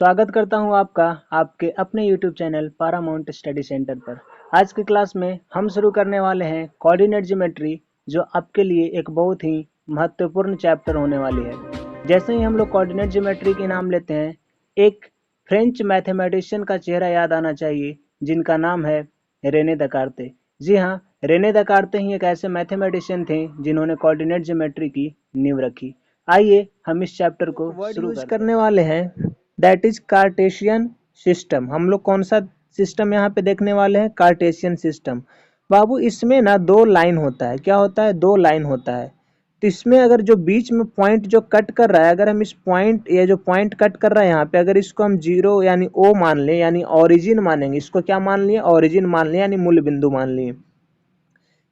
स्वागत करता हूं आपका आपके अपने YouTube channel Paramount study centre पर। आज की क्लास में हम शुरू करने वाले हैं कोऑर्डिनेट ज्योमेट्री, जो आपके लिए एक बहुत ही महत्वपूर्ण चैप्टर होने वाली है। जैसे ही हम लोग कोऑर्डिनेट ज्योमेट्री के नाम लेते हैं, एक फ्रेंच मैथमेटिशियन का चेहरा याद आना चाहिए जिनका नाम है रेने देकार्ते। जी हाँ, रेने देकार्ते ही एक ऐसे मैथमेटिशियन थे जिन्होंने कोऑर्डिनेट ज्योमेट्री की नींव रखी। आइए हम इस चैप्टर को शुरू करने वाले हैं, दैट इज कार्टेशियन सिस्टम। हम लोग कौन सा सिस्टम यहाँ पे देखने वाले हैं? Cartesian system. बाबू इसमें ना दो लाइन होता है। क्या होता है? दो लाइन होता है। तो इसमें अगर जो बीच में पॉइंट जो कट कर रहा है, अगर हम इस पॉइंट, ये जो पॉइंट कट कर रहा है यहाँ पे, अगर इसको हम जीरो यानी ओ मान लें, यानी ओरिजिन मानेंगे, इसको क्या मान लिए? ओरिजिन मान लिए, यानी मूल बिंदु मान लिए।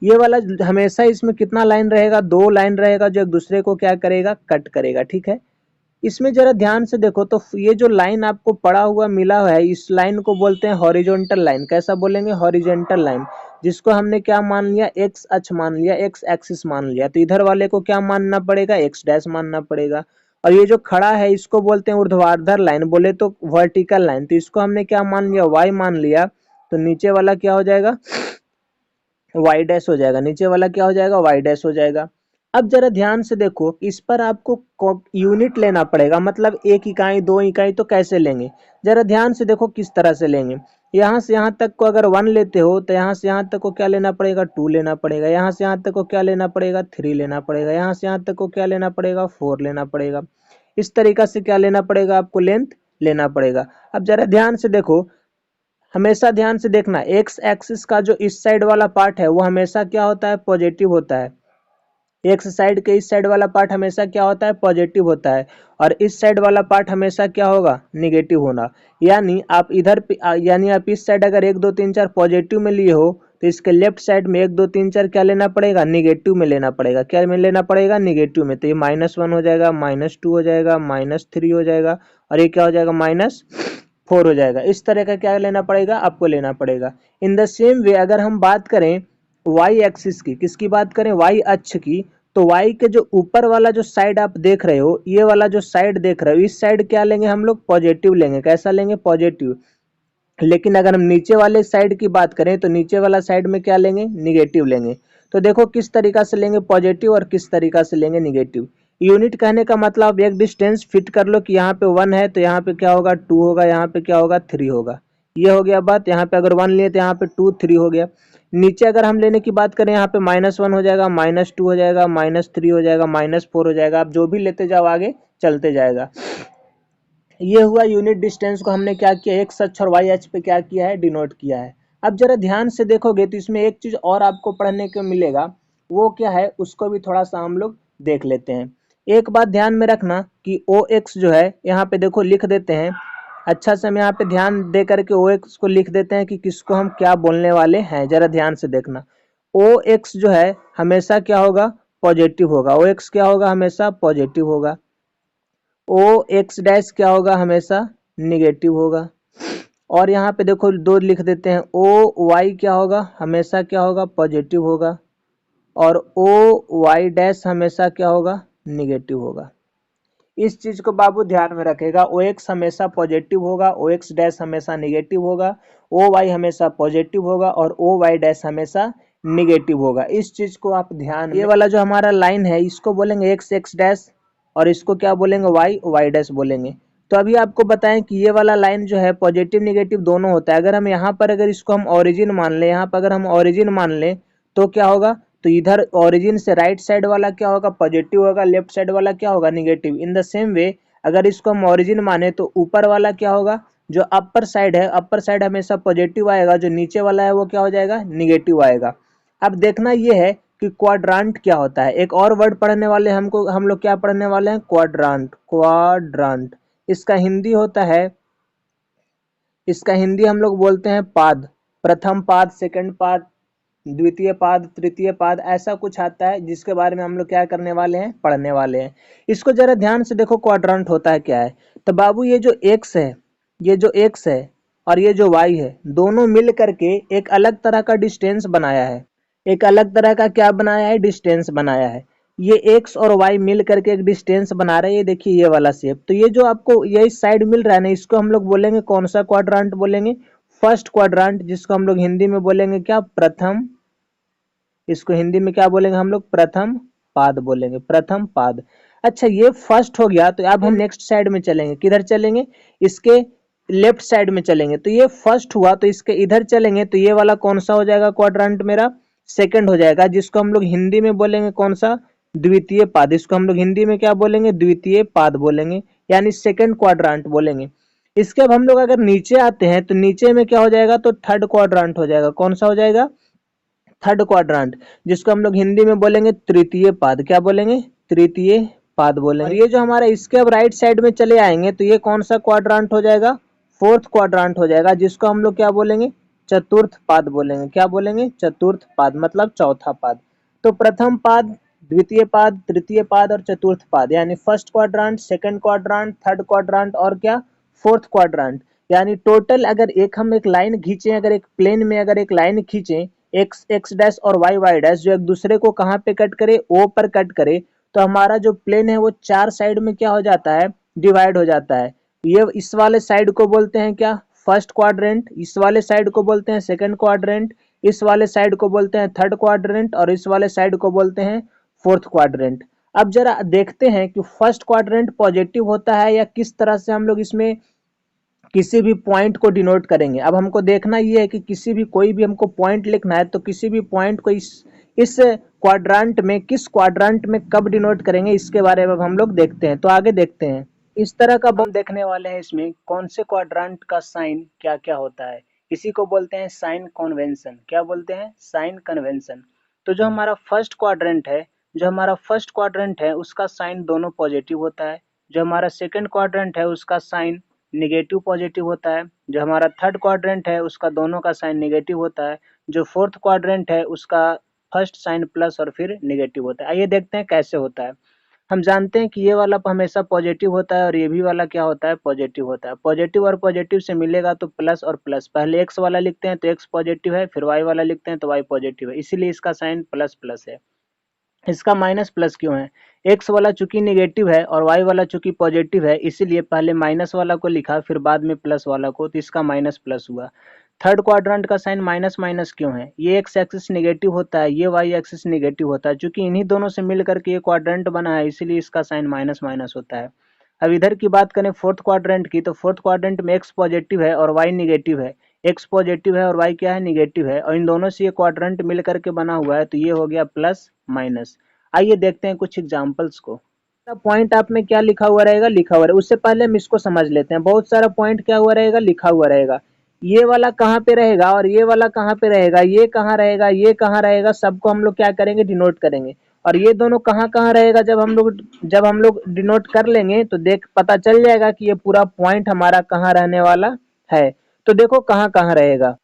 ये वाला हमेशा इसमें कितना लाइन रहेगा? दो लाइन रहेगा, जो एक दूसरे को क्या करेगा? कट करेगा। ठीक है, इसमें जरा ध्यान से देखो तो ये जो लाइन आपको पड़ा हुआ मिला है, इस लाइन को बोलते हैं हॉरिजॉन्टल लाइन। कैसा बोलेंगे? Horizontal line. जिसको हमने क्या मान लिया? एक्स अक्ष मान लिया, एक्स एक्सिस मान लिया। तो इधर वाले को क्या मानना पड़ेगा? एक्स डैश मानना पड़ेगा। और ये जो खड़ा है इसको बोलते हैं ऊर्ध्वाधर लाइन, बोले तो वर्टिकल लाइन। तो इसको हमने क्या मान लिया? वाई मान लिया। तो नीचे वाला क्या हो जाएगा? वाई डैश हो जाएगा। नीचे वाला क्या हो जाएगा? वाई डैश हो जाएगा। अब जरा ध्यान से देखो, इस पर आपको यूनिट लेना पड़ेगा, मतलब एक इकाई, दो इकाई। तो कैसे लेंगे? जरा ध्यान से देखो किस तरह से लेंगे। यहाँ से यहाँ तक को अगर 1 लेते हो तो यहाँ से यहाँ तक को क्या लेना पड़ेगा? 2 लेना पड़ेगा। यहाँ से यहाँ तक को क्या लेना पड़ेगा? 3 लेना पड़ेगा। यहाँ से यहाँ तक को क्या लेना पड़ेगा? 4 लेना पड़ेगा। इस तरीका से क्या लेना पड़ेगा? आपको लेंथ लेना पड़ेगा। अब जरा ध्यान से देखो, हमेशा ध्यान से देखना, एक्स एक्सिस का जो इस साइड वाला पार्ट है वो हमेशा क्या होता है? पॉजिटिव होता है। एक्स साइड के इस साइड वाला पार्ट हमेशा क्या होता है? पॉजिटिव होता है। और इस साइड वाला पार्ट हमेशा क्या होगा? निगेटिव होना। यानी आप इधर यानी आप इस साइड अगर 1 2 3 4 पॉजिटिव में लिए हो, तो इसके लेफ्ट साइड में 1 2 3 4 क्या लेना पड़ेगा? निगेटिव में लेना पड़ेगा। क्या में लेना पड़ेगा? निगेटिव में। तो ये -1 हो जाएगा, -2 हो जाएगा, -3 हो जाएगा, और ये क्या हो जाएगा? -4 हो जाएगा। इस तरह का क्या लेना पड़ेगा? आपको लेना पड़ेगा। इन द सेम वे अगर हम बात करें वाई एक्सिस की, किसकी बात करें? वाई अक्ष की। तो वाई के जो ऊपर वाला जो साइड आप देख रहे हो, ये वाला जो साइड देख रहे हो, इस साइड क्या लेंगे हम लोग? पॉजिटिव लेंगे। कैसा लेंगे? पॉजिटिव। लेकिन अगर हम नीचे वाले साइड की बात करें तो नीचे वाला साइड में क्या लेंगे? निगेटिव लेंगे। तो देखो किस तरीका से लेंगे पॉजिटिव और किस तरीका से लेंगे निगेटिव। यूनिट कहने का मतलब एक डिस्टेंस फिट कर लो कि यहाँ पे 1 है तो यहाँ पे क्या होगा? 2 होगा, यहाँ पे क्या होगा? 3 होगा। ये हो गया बात। यहाँ पे अगर 1 लिए तो यहाँ पे 2 3 हो गया। नीचे अगर हम लेने की बात करें, यहाँ पे -1 हो जाएगा, -2 हो जाएगा, -3 हो जाएगा, -4 हो जाएगा। आप जो भी लेते जाओ आगे चलते जाएगा। ये हुआ यूनिट डिस्टेंस को हमने क्या किया? एक्स अक्ष और वाई अक्ष पे क्या किया है? डिनोट किया है। अब जरा ध्यान से देखोगे तो इसमें एक चीज और आपको पढ़ने को मिलेगा। वो क्या है? उसको भी थोड़ा सा हम लोग देख लेते हैं। एक बात ध्यान में रखना कि ओ एक्स जो है, यहाँ पे देखो लिख देते हैं। अच्छा से हम यहाँ पे ध्यान दे करके ओ एक्स को लिख देते हैं कि किसको हम क्या बोलने वाले हैं। जरा ध्यान से देखना, ओ एक्स जो है हमेशा क्या होगा? पॉजिटिव होगा। ओ एक्स क्या होगा? हमेशा पॉजिटिव होगा। ओ एक्स डैश क्या होगा? हमेशा निगेटिव होगा। और यहाँ पे देखो 2 लिख देते हैं। ओ वाई क्या होगा? हमेशा क्या होगा? पॉजिटिव होगा। और ओ वाई डैश हमेशा क्या होगा? निगेटिव होगा। इस चीज को बाबू ध्यान में रखेगा। ओ एक्स हमेशा पॉजिटिव होगा, ओ एक्स डैश हमेशा निगेटिव होगा, ओ वाई हमेशा पॉजिटिव होगा, और ओ वाई डैश हमेशा निगेटिव होगा। इस चीज को आप ध्यान, ये वाला जो हमारा लाइन है इसको बोलेंगे एक्स एक्स डैश, और इसको क्या बोलेंगे? वाई वाई डैश बोलेंगे। तो अभी आपको बताएं कि ये वाला लाइन जो है पॉजिटिव निगेटिव दोनों होता है। अगर हम यहाँ पर अगर इसको हम ओरिजिन मान लें, यहाँ पर अगर हम ओरिजिन मान लें तो क्या होगा? तो इधर ओरिजिन से राइट साइड वाला क्या होगा? पॉजिटिव होगा, लेफ्ट साइड वाला क्या होगा? Negative. In the same way अगर इसको हम ओरिजिन माने तो ऊपर वाला क्या होगा? जो अपर साइड है, अपर साइड हमेशा पॉजिटिव आएगा, जो नीचे वाला है वो क्या हो जाएगा? निगेटिव आएगा। अब देखना ये है कि क्वाड्रांट क्या होता है। एक और वर्ड पढ़ने वाले हम लोग क्या पढ़ने वाले हैं? क्वाड्रांट। क्वाड्रांट इसका हिंदी होता है, इसका हिंदी हम लोग बोलते हैं पाद। प्रथम पाद, सेकंड पाद, द्वितीय पाद, तृतीय पाद, ऐसा कुछ आता है जिसके बारे में हम लोग क्या करने वाले हैं? पढ़ने वाले हैं। इसको जरा ध्यान से देखो, क्वाड्रांट होता है क्या है। तो बाबू ये जो एक्स है, ये जो एक्स है और ये जो वाई है, दोनों मिल करके एक अलग तरह का डिस्टेंस बनाया है। एक अलग तरह का क्या बनाया है? डिस्टेंस बनाया है। ये एक्स और वाई मिल करके एक डिस्टेंस बना रहे हैं, ये देखिए ये वाला शेप। तो ये जो आपको ये साइड मिल रहा है ना, इसको हम लोग बोलेंगे कौन सा क्वाड्रांट बोलेंगे? फर्स्ट क्वाड्रांट, जिसको हम लोग हिंदी में बोलेंगे क्या? प्रथम। इसको हिंदी में क्या बोलेंगे हम लोग? प्रथम पाद बोलेंगे, प्रथम पाद। अच्छा, ये फर्स्ट हो गया, तो अब हम नेक्स्ट साइड में चलेंगे। किधर चलेंगे? इसके लेफ्ट साइड में चलेंगे। तो ये फर्स्ट हुआ, तो इसके इधर चलेंगे, तो ये वाला कौन सा हो जाएगा क्वाड्रांट? मेरा सेकंड हो जाएगा, जिसको हम लोग हिंदी में बोलेंगे कौन सा? द्वितीय पाद। इसको हम लोग हिंदी में क्या बोलेंगे? द्वितीय पाद बोलेंगे, यानी सेकंड क्वाड्रांट बोलेंगे। इसके अब हम लोग अगर नीचे आते हैं, तो नीचे में क्या हो जाएगा? तो थर्ड क्वाड्रांट हो जाएगा। कौन सा हो जाएगा? थर्ड क्वाड्रांट, जिसको हम लोग हिंदी में बोलेंगे तृतीय पाद। क्या बोलेंगे? तृतीय पाद बोलेंगे। और ये जो हमारा इसके अब राइट साइड में चले आएंगे, तो ये कौन सा क्वाड्रांट हो जाएगा? फोर्थ क्वाड्रांट हो जाएगा, जिसको हम लोग क्या बोलेंगे? चतुर्थ पाद बोलेंगे। क्या बोलेंगे? चतुर्थ पाद, मतलब चौथा पाद। तो प्रथम पाद, द्वितीय पाद, तृतीय पाद और चतुर्थ पाद, यानी first quadrant, second quadrant, third quadrant और क्या? Fourth quadrant. यानी टोटल अगर हम एक लाइन खींचे, अगर एक प्लेन में अगर एक लाइन खींचे, एक्स एक्स डैश और वाई वाई डैश, जो एक दूसरे को कहाँ पे कट करे? ओ पर कट करे, तो हमारा जो प्लेन है वो चार साइड में क्या हो जाता है? डिवाइड हो जाता है। ये इस वाले साइड को बोलते हैं क्या? First quadrant. इस वाले साइड को बोलते हैं सेकंड क्वाड्रेंट। इस वाले साइड को बोलते हैं थर्ड क्वाड्रेंट और इस वाले साइड को बोलते हैं फोर्थ क्वाड्रेंट। अब जरा देखते हैं कि फर्स्ट क्वाड्रेंट पॉजिटिव होता है या किस तरह से हम लोग इसमें किसी भी पॉइंट को डिनोट करेंगे। अब हमको देखना ये है कि किसी भी कोई भी हमको पॉइंट लिखना है, तो किसी भी पॉइंट को इस क्वाड्रांट में, किस क्वाड्रांट में कब डिनोट करेंगे, इसके बारे में अब हम लोग देखते हैं। तो आगे देखते हैं। इस तरह का हम देखने वाले हैं इसमें कौन से क्वाड्रांट का साइन क्या क्या होता है। इसी को बोलते हैं साइन कन्वेंशन। क्या बोलते हैं? Sign convention. तो जो हमारा फर्स्ट क्वाड्रेंट है, उसका साइन दोनों पॉजिटिव होता है। जो हमारा सेकंड क्वाड्रेंट है उसका साइन निगेटिव पॉजिटिव होता है। जो हमारा थर्ड क्वाड्रेंट है उसका दोनों का साइन निगेटिव होता है। जो फोर्थ क्वाड्रेंट है उसका फर्स्ट साइन प्लस और फिर निगेटिव होता है। आइए देखते हैं कैसे होता है। हम जानते हैं कि ये वाला हमेशा पॉजिटिव होता है और ये भी वाला क्या होता है? पॉजिटिव होता है। पॉजिटिव और पॉजिटिव से मिलेगा तो प्लस और प्लस। पहले एक्स वाला लिखते हैं तो एक्स पॉजिटिव है, फिर वाई वाला लिखते हैं तो वाई पॉजिटिव है, इसीलिए इसका साइन प्लस प्लस है। इसका माइनस प्लस क्यों है? एक्स वाला चूंकि निगेटिव है और वाई वाला चूंकि पॉजिटिव है, इसीलिए पहले माइनस वाला को लिखा फिर बाद में प्लस वाला को, तो इसका माइनस प्लस हुआ। थर्ड क्वाड्रेंट का साइन माइनस माइनस क्यों है? ये एक्स एक्सिस निगेटिव होता है, ये वाई एक्सिस निगेटिव होता है, चूंकि इन्हीं दोनों से मिल करके ये क्वाड्रेंट बना है, इसीलिए इसका साइन माइनस माइनस होता है। अब इधर की बात करें फोर्थ क्वाड्रेंट की, तो फोर्थ क्वाड्रेंट में एक्स पॉजिटिव है और वाई निगेटिव है। एक्स पॉजिटिव है और वाई क्या है? निगेटिव है, और इन दोनों से ये क्वाड्रेंट मिल करके बना हुआ है, तो ये हो गया प्लस माइनस। आइए देखते हैं कुछ एग्जांपल्स को। पॉइंट आप में क्या लिखा हुआ रहेगा? लिखा हुआ रहेगा। उससे पहले हम इसको समझ लेते हैं। बहुत सारा पॉइंट क्या हुआ रहेगा? लिखा हुआ रहेगा। ये वाला कहाँ पे रहेगा और ये वाला कहाँ पे रहेगा, ये कहाँ रहेगा, ये कहाँ रहेगा, सबको हम लोग क्या करेंगे? डिनोट करेंगे। और ये दोनों कहाँ कहाँ रहेगा, जब हम लोग डिनोट कर लेंगे तो देख पता चल जाएगा कि ये पूरा पॉइंट हमारा कहाँ रहने वाला है। तो देखो कहाँ कहाँ रहेगा।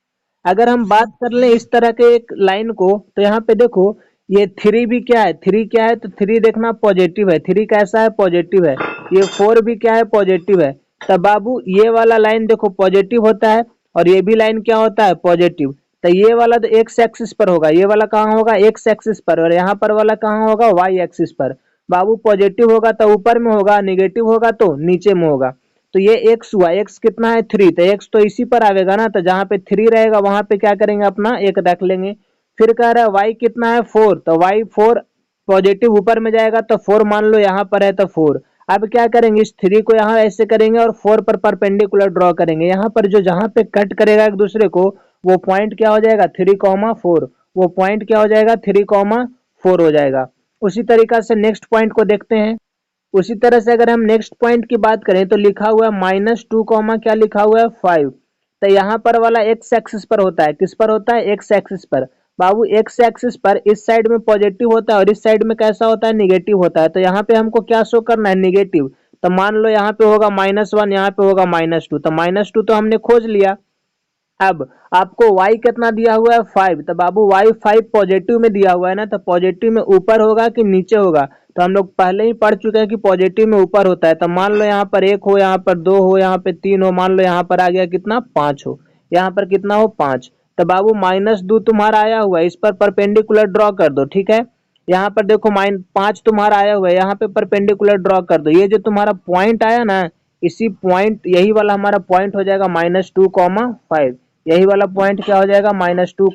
अगर हम बात कर लें इस तरह के एक लाइन को, तो यहाँ पे देखो ये थ्री भी क्या है? थ्री क्या है? तो थ्री देखना पॉजिटिव है। थ्री कैसा है? पॉजिटिव है। ये फोर भी क्या है? पॉजिटिव है। तब बाबू ये वाला लाइन देखो पॉजिटिव होता है और ये भी लाइन क्या होता है? पॉजिटिव। तो ये वाला तो एक्स एक्सिस पर होगा, ये वाला कहाँ होगा? एक्स एक्सिस पर, और यहाँ पर वाला कहाँ होगा? वाई एक्सिस पर। बाबू पॉजिटिव होगा तो ऊपर में होगा, निगेटिव होगा तो नीचे में होगा। तो ये एक्स हुआ, एक्स कितना है? थ्री, तो एक्स तो इसी पर आवेगा ना, तो जहाँ पे थ्री रहेगा वहां पे क्या करेंगे? अपना एक रख लेंगे। फिर कह रहा है वाई कितना है? फोर, तो वाई फोर पॉजिटिव ऊपर में जाएगा, तो फोर मान लो यहाँ पर है तो फोर। अब क्या करेंगे? इस थ्री को यहाँ ऐसे करेंगे और फोर पर परपेंडिकुलर ड्रॉ करेंगे। यहाँ पर जो जहाँ पे कट करेगा एक दूसरे को, वो पॉइंट क्या हो जाएगा? 3,4। वो पॉइंट क्या हो जाएगा? 3,4 हो जाएगा। उसी तरीका से नेक्स्ट पॉइंट को देखते हैं। उसी तरह से अगर हम नेक्स्ट पॉइंट की बात करें, तो लिखा हुआ है -2, क्या लिखा हुआ है? 5। तो यहाँ पर वाला एक्स एक्सिस पर होता है। किस पर होता है? एक्स एक्सिस पर। बाबू एक्स एक्सिस पर इस साइड में पॉजिटिव होता है और इस साइड में कैसा होता है? निगेटिव होता है। तो यहाँ पे हमको क्या शो करना है? निगेटिव। तो मान लो यहाँ पे होगा -1, यहाँ पे होगा -2, तो -2 तो हमने खोज लिया। अब आपको y कितना दिया हुआ है? 5। तो बाबू y 5 पॉजिटिव में दिया हुआ है ना, तो पॉजिटिव में ऊपर होगा कि नीचे होगा? तो हम लोग पहले ही पढ़ चुके हैं कि पॉजिटिव में ऊपर होता है। तो मान लो यहाँ पर 1 हो, यहाँ पर 2 हो, यहाँ पे 3 हो, मान लो यहाँ पर आ गया कितना? 5 हो। यहाँ पर कितना हो? 5। तो बाबू -2 तुम्हारा आया हुआ है, इस पर परपेंडिकुलर ड्रॉ कर दो, ठीक है। यहाँ पर देखो -5 तुम्हारा आया हुआ है, यहाँ पे परपेंडिकुलर ड्रॉ कर दो। ये जो तुम्हारा पॉइंट आया ना, इसी पॉइंट, यही वाला हमारा पॉइंट हो जाएगा -2, 5। यही वाला पॉइंट क्या हो जाएगा, -2,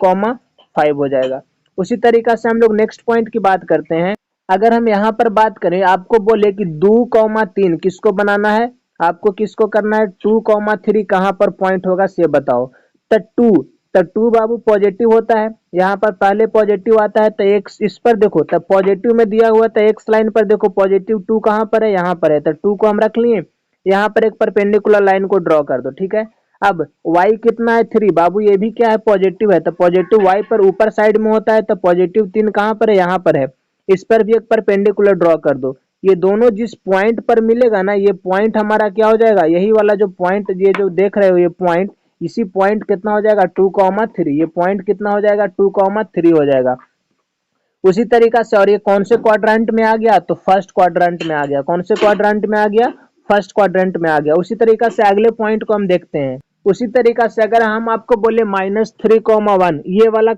5 हो जाएगा। उसी तरीका से हम लोग नेक्स्ट पॉइंट की बात करते हैं। अगर हम यहाँ पर बात करें, आपको बोले कि 2, 3 किसको बनाना है, आपको किसको करना है, 2, 3 कहाँ पर पॉइंट होगा से बताओ। तो 2, तो 2 बाबू पॉजिटिव होता है, यहाँ पर पहले पॉजिटिव आता है, तो एक इस पर देखो, तो पॉजिटिव में दिया हुआ, तो एक्स लाइन पर देखो पॉजिटिव 2 कहाँ पर है, यहाँ पर है, तो 2 को हम रख लिए। यहाँ पर एक परपेंडिकुलर लाइन को ड्रॉ कर दो, ठीक है। अब y कितना है, 3, बाबू ये भी क्या है, पॉजिटिव है, तो पॉजिटिव y पर ऊपर साइड में होता है, तो +3 कहाँ पर है, यहाँ पर है। इस पर भी एक परपेंडिकुलर ड्रॉ कर दो। ये दोनों जिस पॉइंट पर मिलेगा ना, ये पॉइंट हमारा क्या हो जाएगा, यही वाला जो पॉइंट, ये जो देख रहे हो ये पॉइंट, इसी पॉइंट कितना हो जाएगा, 2, 3। ये पॉइंट कितना हो जाएगा, 2, 3 हो जाएगा। उसी तरीका से, और ये कौन से क्वाड्रेंट में आ गया, तो फर्स्ट क्वाड्रेंट में आ गया। कौन से क्वाड्रेंट में आ गया, फर्स्ट क्वाड्रेंट में आ गया। उसी तरीका से अगले पॉइंट को हम देखते हैं। उसी तरीका से अगर हम आपको बोले -3, 1, ये वाला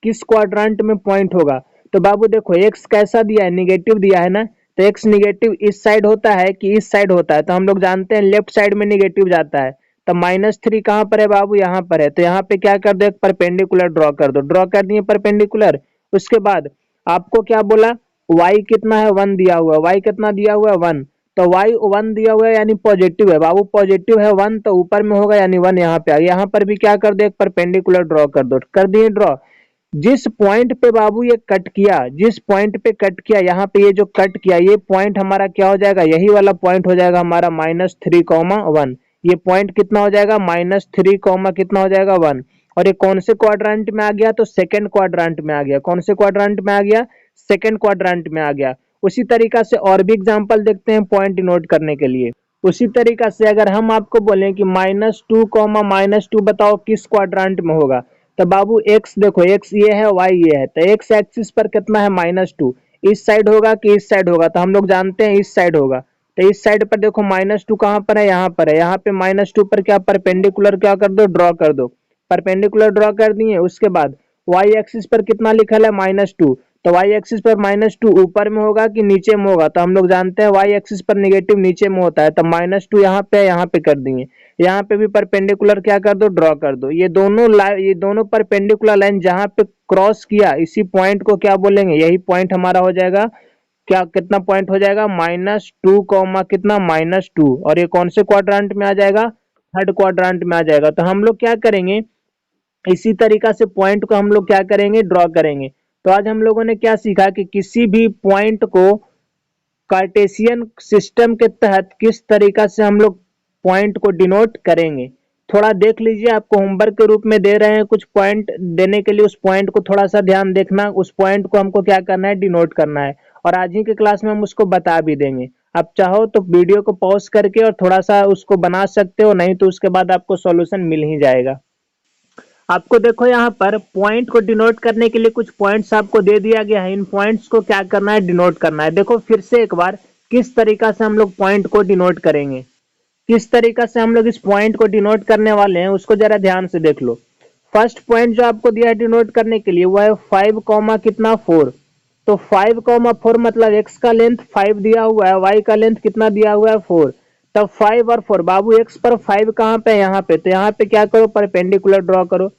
किस क्वाड्रेंट में पॉइंट होगा, तो बाबू देखो एक्स कैसा दिया है, निगेटिव दिया है ना, तो एक्स निगेटिव इस साइड होता है कि इस साइड होता है, तो हम लोग जानते हैं लेफ्ट साइड में निगेटिव जाता है। तो -3 कहाँ पर है बाबू, यहाँ पर है, तो यहाँ पे क्या कर दो, एक परपेंडिकुलर ड्रॉ कर दो। ड्रॉ कर दिए परपेंडिकुलर। उसके बाद आपको क्या बोला, y कितना है, 1 दिया हुआ है। y कितना दिया हुआ है, 1, तो y 1 दिया हुआ है यानी पॉजिटिव है बाबू, पॉजिटिव है 1, तो ऊपर में होगा यानी 1 यहाँ पे आ गया। यहाँ पर भी क्या कर दो, एक परपेंडिकुलर ड्रॉ कर दो। कर दिए ड्रॉ। जिस पॉइंट पे बाबू ये कट किया, जिस पॉइंट पे कट किया, यहाँ पे ये जो कट किया, ये पॉइंट हमारा क्या हो जाएगा, यही वाला पॉइंट हो जाएगा हमारा -3, 1। ये पॉइंट कितना हो जाएगा, -3, कितना हो जाएगा, 1। और ये कौन से क्वाड्रेंट में आ गया, तो सेकंड क्वाड्रेंट में आ गया। कौन से क्वाड्रेंट में आ गया, सेकंड क्वाड्रेंट में आ गया। उसी तरीका से और भी एग्जांपल देखते हैं पॉइंट नोट करने के लिए। उसी तरीका से अगर हम आपको बोलें कि -2, बताओ किस क्वाड्रेंट में होगा, तो बाबू एक्स देखो, एक्स ये है, वाई ये है, तो एक्स एक्सिस पर कितना है, -2। इस साइड होगा कि इस साइड होगा, तो हम लोग जानते हैं इस साइड होगा। तो इस साइड पर देखो -2 कहाँ पर है, यहाँ पर है। यहाँ पे -2 पर क्या परपेंडिकुलर क्या कर दो, ड्रॉ कर दो। परपेंडिकुलर ड्रॉ कर दिए। उसके बाद y एक्सिस पर कितना लिखा है, -2, तो y एक्सिस पर -2 ऊपर में होगा कि नीचे में होगा, तो हम लोग जानते हैं y एक्सिस पर नेगेटिव नीचे में होता है, तो -2 यहाँ पे, यहाँ पे कर दिए। यहाँ पे भी परपेंडिकुलर क्या कर दो, ड्रॉ कर दो। ये दोनों परपेंडिकुलर लाइन जहाँ पे क्रॉस किया, इसी पॉइंट को क्या बोलेंगे, यही पॉइंट हमारा हो जाएगा क्या, कितना पॉइंट हो जाएगा, -2, कितना, -2। और ये कौन से क्वाड्रेंट में आ जाएगा, थर्ड क्वाड्रेंट में आ जाएगा। तो हम लोग क्या करेंगे, इसी तरीका से पॉइंट को हम लोग क्या करेंगे, ड्रॉ करेंगे। तो आज हम लोगों ने क्या सीखा कि किसी भी पॉइंट को कार्टेशियन सिस्टम के तहत किस तरीका से हम लोग पॉइंट को डिनोट करेंगे। थोड़ा देख लीजिए, आपको होमवर्क के रूप में दे रहे हैं कुछ पॉइंट देने के लिए, उस पॉइंट को थोड़ा सा ध्यान देखना, उस पॉइंट को हमको क्या करना है, डिनोट करना है। और आज ही के क्लास में हम उसको बता भी देंगे। आप चाहो तो वीडियो को पॉज करके और थोड़ा सा उसको बना सकते हो, नहीं तो उसके बाद आपको सॉल्यूशन मिल ही जाएगा। आपको देखो यहाँ पर पॉइंट को डिनोट करने के लिए कुछ पॉइंट्स आपको दे दिया गया है। इन पॉइंट्स को क्या करना है, डिनोट करना है। देखो फिर से एक बार किस तरीका से हम लोग पॉइंट को डिनोट करेंगे, किस तरीका से हम लोग इस पॉइंट को डिनोट करने वाले हैं, उसको जरा ध्यान से देख लो। फर्स्ट पॉइंट जो आपको दिया है डिनोट करने के लिए, वो है 5, कितना 4। तो 5, 4 मतलब x का लेंथ 5 दिया हुआ है, y का लेंथ कितना दिया हुआ है, 4। तब 5 और 4, बाबू x पर 5 कहाँ पे है, यहाँ पे, तो यहाँ पे क्या करो, परपेंडिकुलर ड्रॉ करो।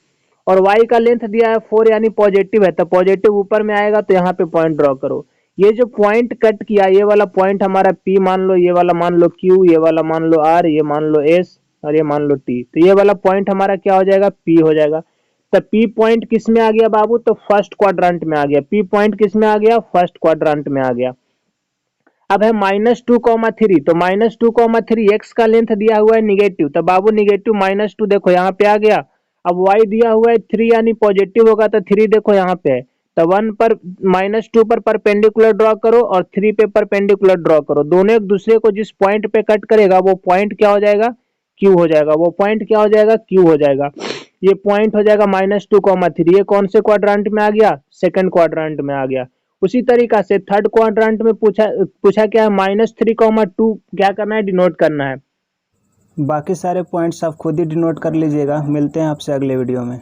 और y का लेंथ दिया है 4 यानी पॉजिटिव है, तो पॉजिटिव ऊपर में आएगा, तो यहाँ पे पॉइंट ड्रॉ करो। ये जो पॉइंट कट किया, ये वाला पॉइंट हमारा P मान लो, ये वाला मान लो Q, ये वाला मान लो R, ये मान लो S, और ये मान लो T। तो ये वाला पॉइंट हमारा क्या हो जाएगा, P हो जाएगा। तो P पॉइंट किस में आ गया बाबू, तो फर्स्ट क्वाड्रेंट में आ गया। P पॉइंट किस में आ गया, फर्स्ट क्वाड्रेंट में आ गया। अब है -2, 3, तो -2, 3 एक्स का लेंथ दिया हुआ है निगेटिव, तो बाबू निगेटिव -2 देखो यहाँ पे आ गया। अब y दिया हुआ है 3 यानी पॉजिटिव होगा, तो 3 देखो यहाँ पे है, तो 1 पर -2 पर परपेंडिकुलर ड्रॉ करो और 3 पे परपेंडिकुलर ड्रॉ करो। दोनों एक दूसरे को जिस पॉइंट पे कट करेगा वो पॉइंट क्या हो जाएगा, Q हो जाएगा। वो पॉइंट क्या हो जाएगा, Q हो जाएगा। ये पॉइंट हो जाएगा -2, 3। ये कौन से क्वाड्रेंट में आ गया, सेकंड क्वाड्रेंट में आ गया। उसी तरीका से थर्ड क्वाड्रेंट में पूछा क्या है, -3, 2 क्या करना है, डिनोट करना है। बाकी सारे पॉइंट्स आप खुद ही डिनोट कर लीजिएगा। मिलते हैं आपसे अगले वीडियो में।